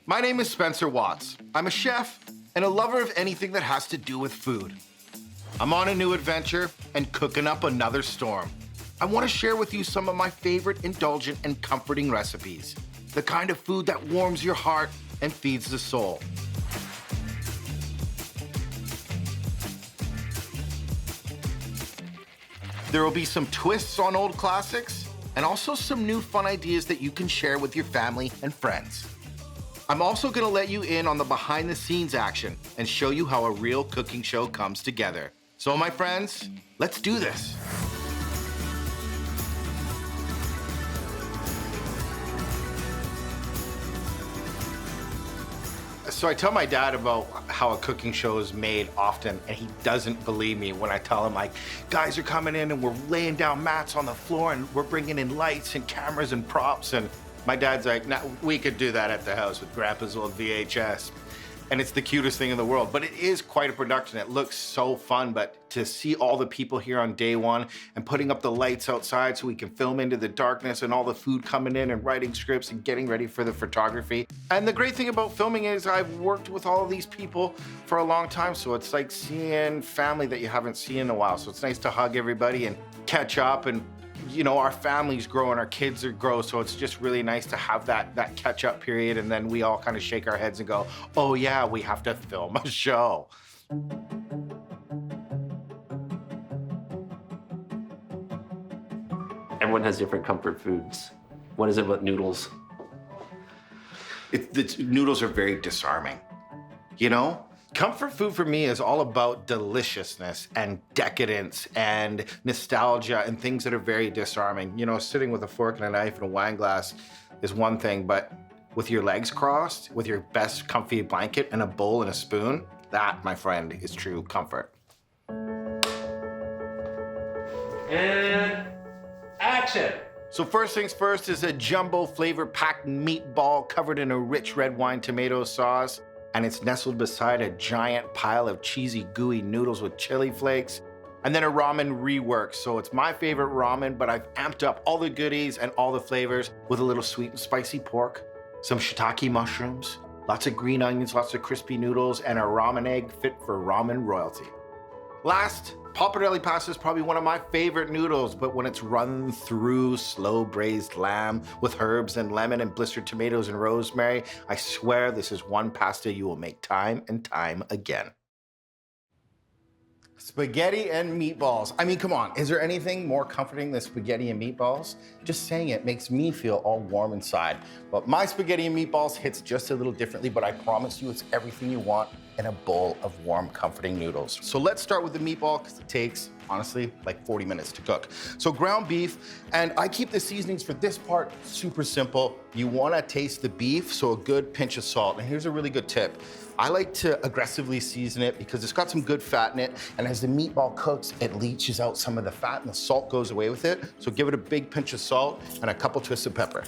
My name is Spencer Watts. I'm a chef and a lover of anything that has to do with food. I'm on a new adventure and cooking up another storm. I want to share with you some of my favorite indulgent and comforting recipes. The kind of food that warms your heart and feeds the soul. There will be some twists on old classics and also some new fun ideas that you can share with your family and friends. I'm also gonna let you in on the behind the scenes action and show you how a real cooking show comes together. So my friends, let's do this. So I tell my dad about how a cooking show is made often, and he doesn't believe me when I tell him, like, guys are coming in and we're laying down mats on the floor and we're bringing in lights and cameras and props. And my dad's like, nah, we could do that at the house with Grandpa's old VHS. And it's the cutest thing in the world, but it is quite a production. It looks so fun, but to see all the people here on day one and putting up the lights outside so we can film into the darkness and all the food coming in and writing scripts and getting ready for the photography. And the great thing about filming is I've worked with all of these people for a long time, so it's like seeing family that you haven't seen in a while. So it's nice to hug everybody and catch up, and you know, our families grow and our kids grow, so it's just really nice to have that catch-up period, and then we all kind of shake our heads and go, oh yeah, we have to film a show. Everyone has different comfort foods. What is it about noodles? Noodles are very disarming, you know? Comfort food for me is all about deliciousness and decadence and nostalgia and things that are very disarming. You know, sitting with a fork and a knife and a wine glass is one thing, but with your legs crossed, with your best comfy blanket and a bowl and a spoon, that, my friend, is true comfort. And action! So first things first is a jumbo flavor-packed meatball covered in a rich red wine tomato sauce, and it's nestled beside a giant pile of cheesy, gooey noodles with chili flakes, and then a ramen rework. So it's my favorite ramen, but I've amped up all the goodies and all the flavors with a little sweet and spicy pork, some shiitake mushrooms, lots of green onions, lots of crispy noodles, and a ramen egg fit for ramen royalty. Last, pappardelle pasta is probably one of my favorite noodles, but when it's run through slow braised lamb with herbs and lemon and blistered tomatoes and rosemary, I swear this is one pasta you will make time and time again. Spaghetti and meatballs. I mean, come on, is there anything more comforting than spaghetti and meatballs? Just saying it makes me feel all warm inside. But my spaghetti and meatballs hits just a little differently, but I promise you it's everything you want in a bowl of warm, comforting noodles. So let's start with the meatball, because it takes, honestly, like 40 minutes to cook. So ground beef, and I keep the seasonings for this part super simple. You wanna taste the beef, so a good pinch of salt. And here's a really good tip. I like to aggressively season it because it's got some good fat in it, and as the meatball cooks, it leaches out some of the fat and the salt goes away with it. So give it a big pinch of salt and a couple twists of pepper.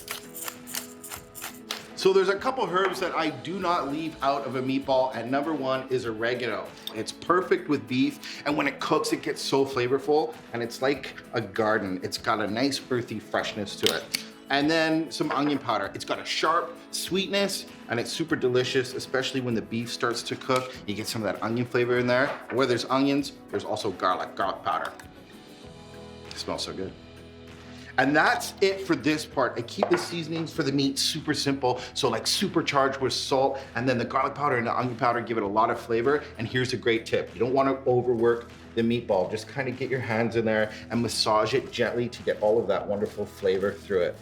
So there's a couple herbs that I do not leave out of a meatball, and number one is oregano. It's perfect with beef, and when it cooks, it gets so flavorful, and it's like a garden. It's got a nice earthy freshness to it. And then some onion powder. It's got a sharp sweetness, and it's super delicious, especially when the beef starts to cook. You get some of that onion flavor in there. Where there's onions, there's also garlic powder. It smells so good. And that's it for this part. I keep the seasonings for the meat super simple, so like supercharged with salt, and then the garlic powder and the onion powder give it a lot of flavor. And here's a great tip. You don't want to overwork the meatball. Just kind of get your hands in there and massage it gently to get all of that wonderful flavor through it.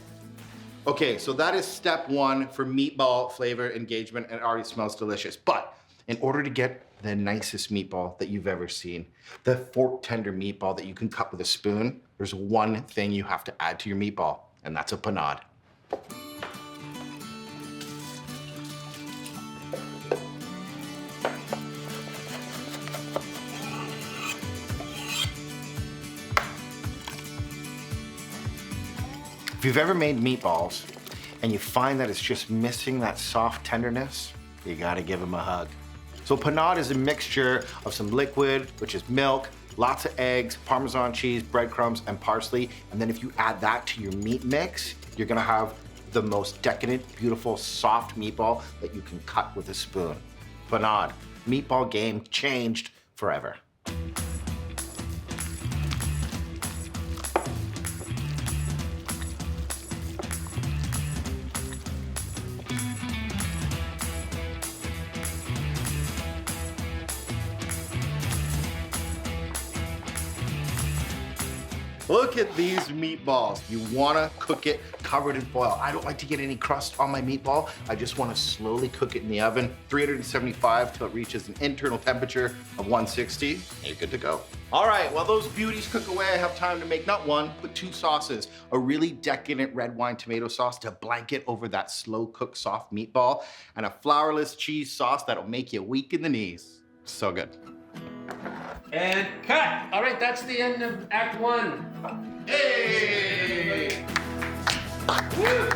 Okay, so that is step one for meatball flavor engagement, and it already smells delicious. But in order to get the nicest meatball that you've ever seen, the fork tender meatball that you can cut with a spoon, there's one thing you have to add to your meatball, and that's a panade. If you've ever made meatballs and you find that it's just missing that soft tenderness, you gotta give them a hug. So panade is a mixture of some liquid, which is milk, lots of eggs, Parmesan cheese, breadcrumbs, and parsley. And then if you add that to your meat mix, you're gonna have the most decadent, beautiful, soft meatball that you can cut with a spoon. Panad, meatball game changed forever. Look at these meatballs. You wanna cook it covered in foil. I don't like to get any crust on my meatball. I just wanna slowly cook it in the oven, 375 till it reaches an internal temperature of 160, and you're good to go. All right, while those beauties cook away, I have time to make not one, but two sauces. A really decadent red wine tomato sauce to blanket over that slow cooked soft meatball, and a flourless cheese sauce that'll make you weak in the knees. So good. And cut! All right, that's the end of Act 1. Hey! Woo!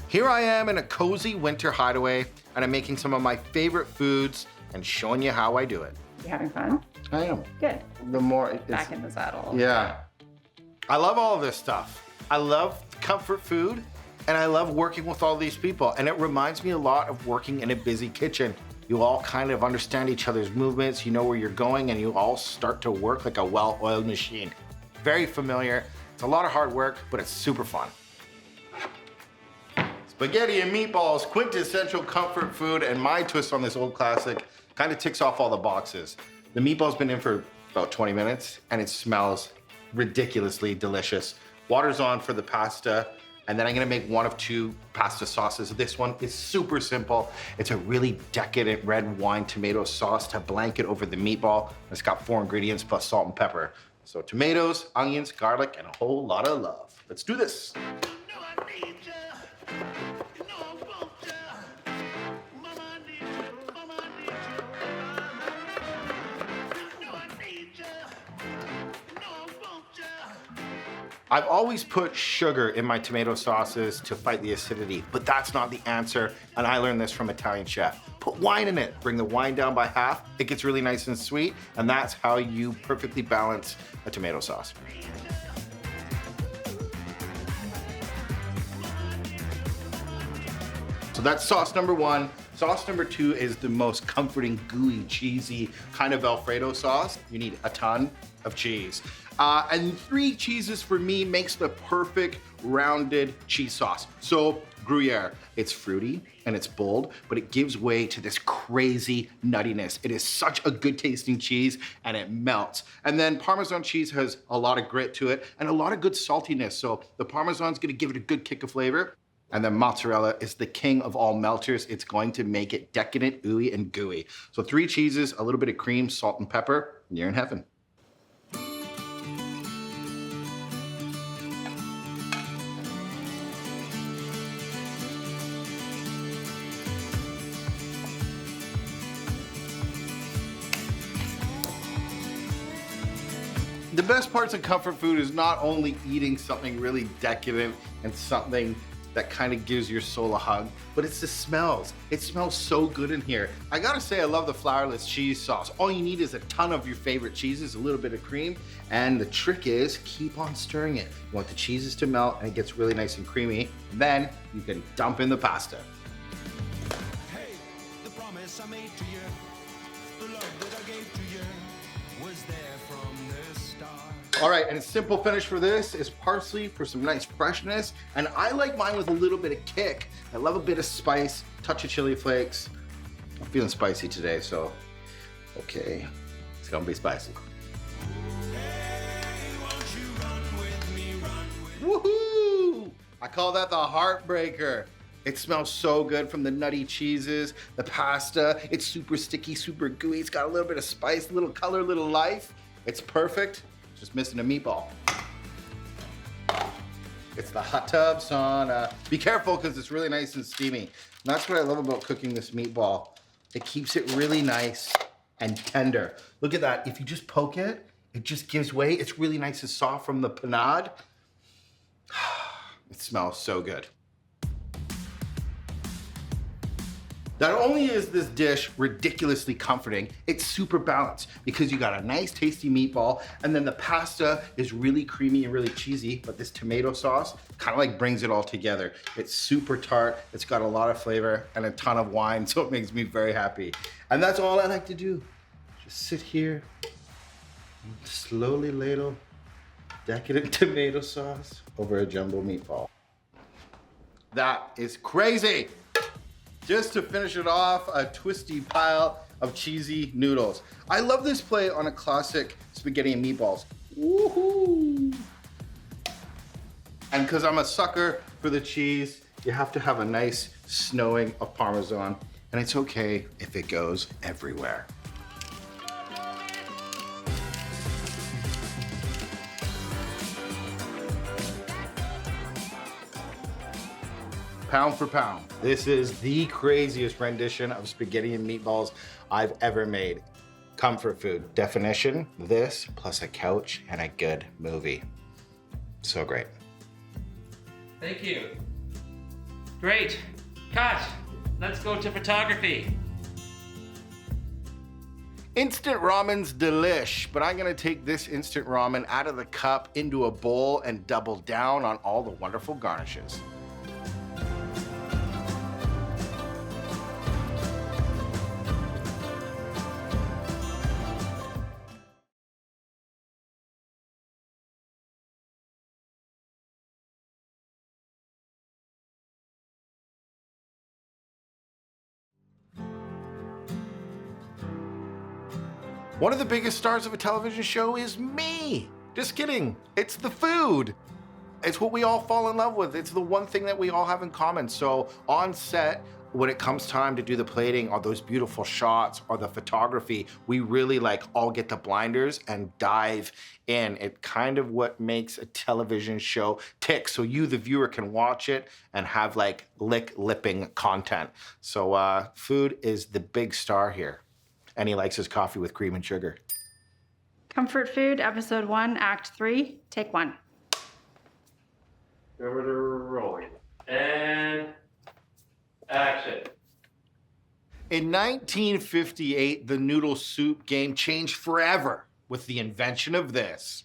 Here I am in a cozy winter hideaway, and I'm making some of my favorite foods and showing you how I do it. You having fun? I am. Good. The more it's, Back in the saddle. yeah. I love all of this stuff. I love comfort food, and I love working with all these people. And it reminds me a lot of working in a busy kitchen. You all kind of understand each other's movements, you know where you're going, and you all start to work like a well-oiled machine. Very familiar. It's a lot of hard work, but it's super fun. Spaghetti and meatballs, quintessential comfort food, and my twist on this old classic kind of ticks off all the boxes. The meatball's been in for about 20 minutes, and it smells ridiculously delicious. Water's on for the pasta, and then I'm gonna make one of two pasta sauces. This one is super simple. It's a really decadent red wine tomato sauce to blanket over the meatball. It's got 4 ingredients plus salt and pepper. So tomatoes, onions, garlic, and a whole lot of love. Let's do this. I've always put sugar in my tomato sauces to fight the acidity, but that's not the answer, and I learned this from Italian chef. Put wine in it, bring the wine down by half, it gets really nice and sweet, and that's how you perfectly balance a tomato sauce. So that's sauce number 1. Sauce number 2 is the most comforting, gooey, cheesy kind of Alfredo sauce. You need a ton of cheese. And 3 cheeses for me makes the perfect rounded cheese sauce. So Gruyere, it's fruity and it's bold, but it gives way to this crazy nuttiness. It is such a good tasting cheese and it melts. And then Parmesan cheese has a lot of grit to it and a lot of good saltiness. So the Parmesan's gonna give it a good kick of flavor. And then mozzarella is the king of all melters. It's going to make it decadent, ooey, and gooey. So 3 cheeses, a little bit of cream, salt, and pepper, and you're in heaven. The best parts of comfort food is not only eating something really decadent and something that kind of gives your soul a hug, but it's the smells. It smells so good in here. I gotta say, I love the flourless cheese sauce. All you need is a ton of your favorite cheeses, a little bit of cream, and the trick is keep on stirring it. You want the cheeses to melt and it gets really nice and creamy. Then you can dump in the pasta. Hey, the promise I made to you, the love that I gave to you, was there from the start. All right, and a simple finish for this is parsley for some nice freshness. And I like mine with a little bit of kick. I love a bit of spice, touch of chili flakes. I'm feeling spicy today, so okay, it's gonna be spicy. Hey, won't you run with me, run with Woohoo! I call that the heartbreaker. It smells so good from the nutty cheeses, the pasta. It's super sticky, super gooey. It's got a little bit of spice, little color, little life. It's perfect. Just missing a meatball. It's the hot tub sauna. Be careful because it's really nice and steamy. And that's what I love about cooking this meatball. It keeps it really nice and tender. Look at that. If you just poke it, It just gives way. It's really nice and soft from the panade. It smells so good. Not only is this dish ridiculously comforting, it's super balanced because you got a nice tasty meatball and then the pasta is really creamy and really cheesy, but this tomato sauce kind of like brings it all together. It's super tart, it's got a lot of flavor and a ton of wine, so it makes me very happy. And that's all I like to do. Just sit here and slowly ladle decadent tomato sauce over a jumbo meatball. That is crazy. Just to finish it off, a twisty pile of cheesy noodles. I love this play on a classic spaghetti and meatballs. Woohoo! And because I'm a sucker for the cheese, you have to have a nice snowing of Parmesan, and it's okay if it goes everywhere. Pound for pound, this is the craziest rendition of spaghetti and meatballs I've ever made. Comfort food. Definition, this plus a couch and a good movie. So great. Thank you. Great. Cut. Let's go to photography. Instant ramen's delish, but I'm gonna take this instant ramen out of the cup into a bowl and double down on all the wonderful garnishes. One of the biggest stars of a television show is me. Just kidding. It's the food. It's what we all fall in love with. It's the one thing that we all have in common. So on set, when it comes time to do the plating or those beautiful shots or the photography, we really like all get the blinders and dive in. It kind of what makes a television show tick. So you, the viewer, can watch it and have like lipping content. So food is the big star here. And he likes his coffee with cream and sugar. Comfort Food, Episode 1, Act 3, Take 1. Camera rolling. And action. In 1958, the noodle soup game changed forever with the invention of this.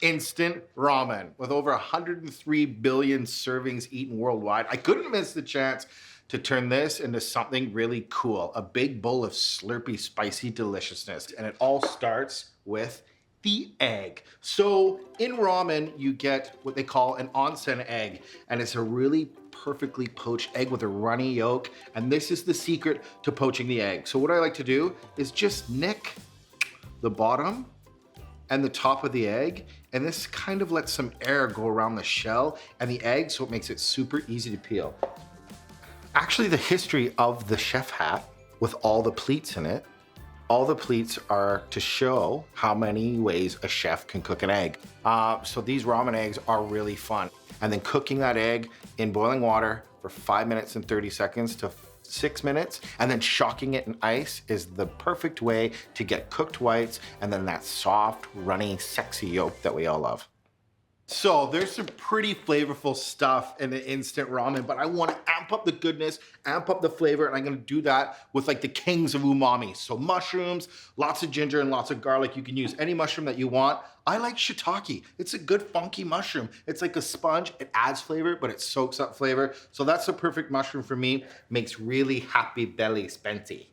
Instant ramen. With over 103 billion servings eaten worldwide, I couldn't miss the chance to turn this into something really cool. A big bowl of slurpy, spicy deliciousness. And it all starts with the egg. So in ramen, you get what they call an onsen egg, and it's a really perfectly poached egg with a runny yolk. And this is the secret to poaching the egg. So what I like to do is just nick the bottom and the top of the egg, and this kind of lets some air go around the shell and the egg, so it makes it super easy to peel. Actually, the history of the chef hat with all the pleats in it, all the pleats are to show how many ways a chef can cook an egg. So these ramen eggs are really fun. And then cooking that egg in boiling water for 5 minutes and 30 seconds to 6 minutes, and then shocking it in ice is the perfect way to get cooked whites and then that soft, runny, sexy yolk that we all love. So there's some pretty flavorful stuff in the instant ramen, but I want to amp up the goodness, amp up the flavor, and I'm going to do that with like the kings of umami. So mushrooms, lots of ginger and lots of garlic. You can use any mushroom that you want. I like shiitake. It's a good funky mushroom. It's like a sponge. It adds flavor, but it soaks up flavor. So that's the perfect mushroom for me. Makes really happy belly spency.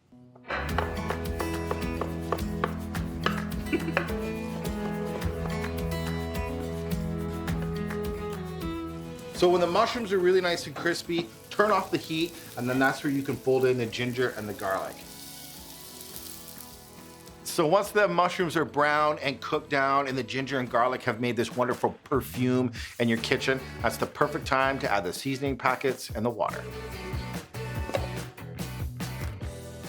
So when the mushrooms are really nice and crispy, turn off the heat, and then that's where you can fold in the ginger and the garlic. So once the mushrooms are brown and cooked down and the ginger and garlic have made this wonderful perfume in your kitchen, that's the perfect time to add the seasoning packets and the water.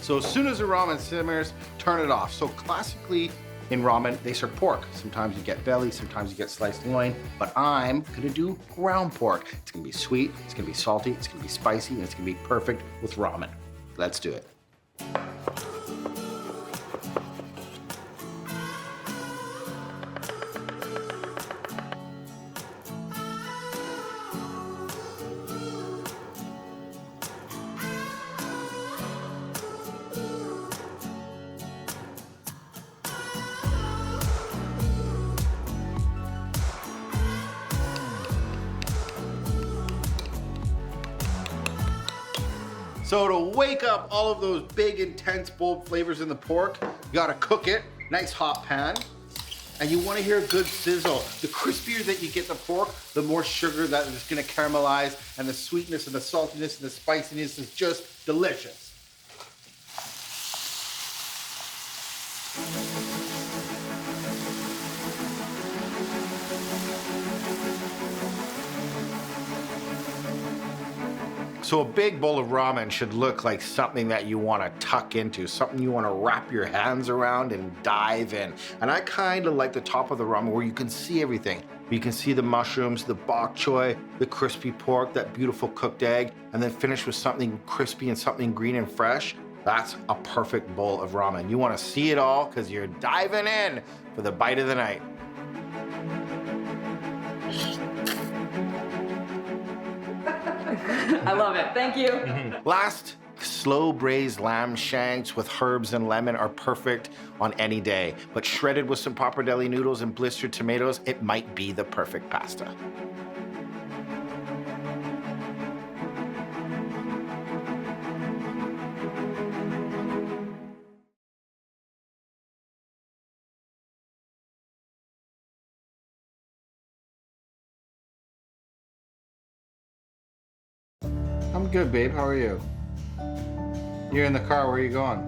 So as soon as the ramen simmers, turn it off. So classically, in ramen, they serve pork. Sometimes you get belly, sometimes you get sliced loin, but I'm gonna do ground pork. It's gonna be sweet, it's gonna be salty, it's gonna be spicy, and it's gonna be perfect with ramen. Let's do it. So to wake up all of those big, intense, bold flavors in the pork, you gotta cook it, nice hot pan, and you wanna hear a good sizzle. The crispier that you get the pork, the more sugar that is gonna caramelize, and the sweetness and the saltiness and the spiciness is just delicious. So a big bowl of ramen should look like something that you want to tuck into, something you want to wrap your hands around and dive in. And I kind of like the top of the ramen where you can see everything. You can see the mushrooms, the bok choy, the crispy pork, that beautiful cooked egg, and then finish with something crispy and something green and fresh. That's a perfect bowl of ramen. You want to see it all because you're diving in for the bite of the night. I love it. Thank you. Last, slow braised lamb shanks with herbs and lemon are perfect on any day, but shredded with some pappardelle noodles and blistered tomatoes, it might be the perfect pasta. I'm good, babe. How are you? You're in the car. Where are you going?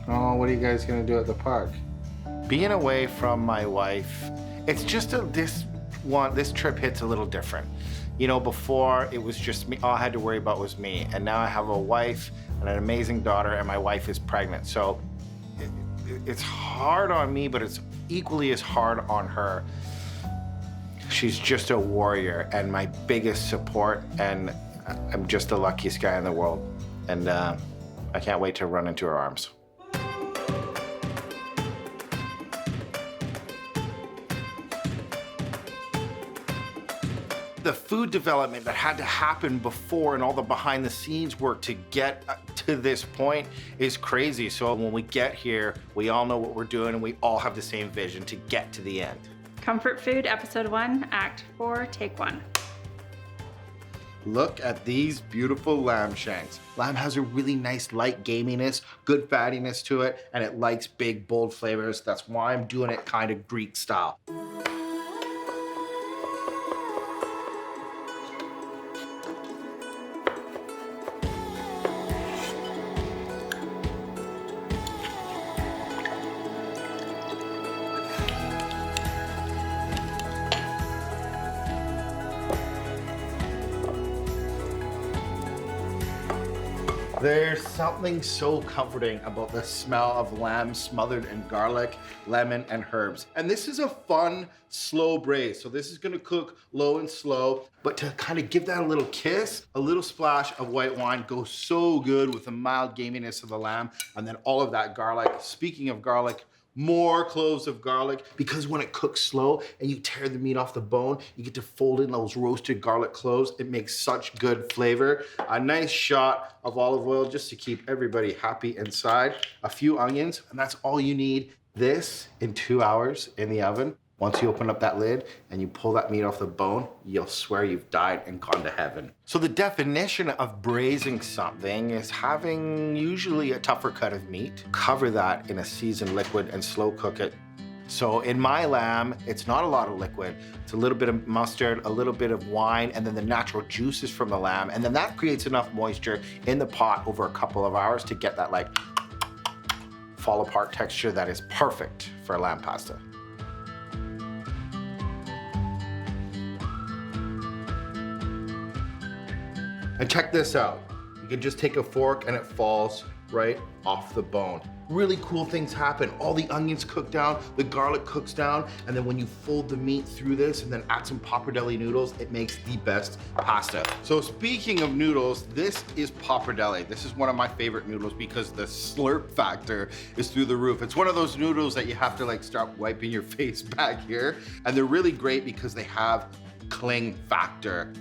Oh, what are you guys gonna do at the park? Being away from my wife, it's just this trip hits a little different. You know, before it was just me. All I had to worry about was me, and now I have a wife and an amazing daughter, and my wife is pregnant. So it's hard on me, but it's equally as hard on her. She's just a warrior and my biggest support, and I'm just the luckiest guy in the world. And I can't wait to run into her arms. The food development that had to happen before and all the behind the scenes work to get to this point is crazy. So when we get here, we all know what we're doing and we all have the same vision to get to the end. Comfort Food, Episode 1, Act 4, Take 1. Look at these beautiful lamb shanks. Lamb has a really nice light gaminess, good fattiness to it, and it likes big, bold flavors. That's why I'm doing it kind of Greek style. There's something so comforting about the smell of lamb smothered in garlic, lemon, and herbs. And this is a fun, slow braise. So this is gonna cook low and slow, but to kind of give that a little kiss, a little splash of white wine goes so good with the mild gaminess of the lamb, and then all of that garlic. Speaking of garlic, more cloves of garlic, because when it cooks slow and you tear the meat off the bone, you get to fold in those roasted garlic cloves. It makes such good flavor. A nice shot of olive oil just to keep everybody happy inside. A few onions, and that's all you need. This in 2 hours in the oven. Once you open up that lid and you pull that meat off the bone, you'll swear you've died and gone to heaven. So the definition of braising something is having usually a tougher cut of meat, cover that in a seasoned liquid and slow cook it. So in my lamb, it's not a lot of liquid. It's a little bit of mustard, a little bit of wine, and then the natural juices from the lamb. And then that creates enough moisture in the pot over a couple of hours to get that like fall apart texture that is perfect for lamb pasta. And check this out. You can just take a fork and it falls right off the bone. Really cool things happen. All the onions cook down, the garlic cooks down, and then when you fold the meat through this and then add some pappardelle noodles, it makes the best pasta. So speaking of noodles, this is pappardelle. This is one of my favorite noodles because the slurp factor is through the roof. It's one of those noodles that you have to like start wiping your face back here. And they're really great because they have cling factor.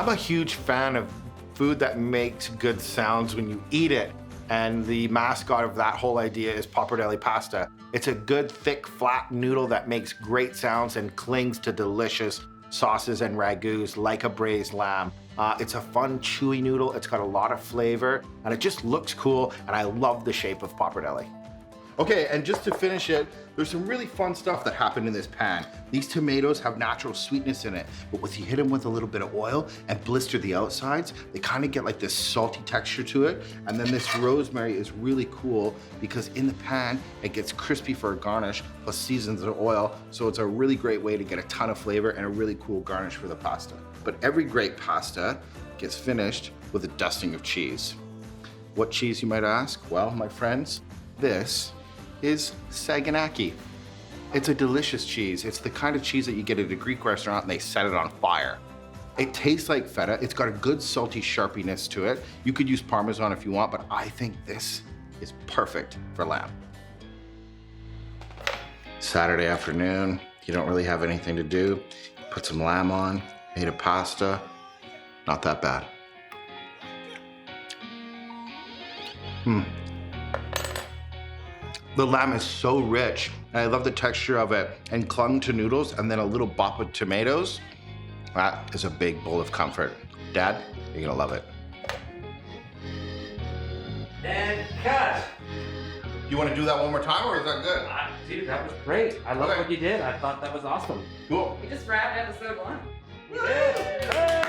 I'm a huge fan of food that makes good sounds when you eat it. And the mascot of that whole idea is pappardelle pasta. It's a good, thick, flat noodle that makes great sounds and clings to delicious sauces and ragouts like a braised lamb. It's a fun, chewy noodle. It's got a lot of flavor and it just looks cool. And I love the shape of pappardelle. Okay, and just to finish it, there's some really fun stuff that happened in this pan. These tomatoes have natural sweetness in it, but if you hit them with a little bit of oil and blister the outsides, they kind of get like this salty texture to it. And then this rosemary is really cool because in the pan, it gets crispy for a garnish, plus seasons of oil. So it's a really great way to get a ton of flavor and a really cool garnish for the pasta. But every great pasta gets finished with a dusting of cheese. What cheese, you might ask? Well, my friends, this is Saganaki. It's a delicious cheese. It's the kind of cheese that you get at a Greek restaurant and they set it on fire. It tastes like feta. It's got a good salty sharpiness to it. You could use Parmesan if you want, but I think this is perfect for lamb. Saturday afternoon, you don't really have anything to do. Put some lamb on, made a pasta. Not that bad. The lamb is so rich, and I love the texture of it, and clung to noodles, and then a little bop of tomatoes. That is a big bowl of comfort. Dad, you're gonna love it. And cut. You wanna do that one more time, or is that good? Dude, that was great. I love Okay. what you did. I thought that was awesome. Cool. We just wrapped episode 1. Hey!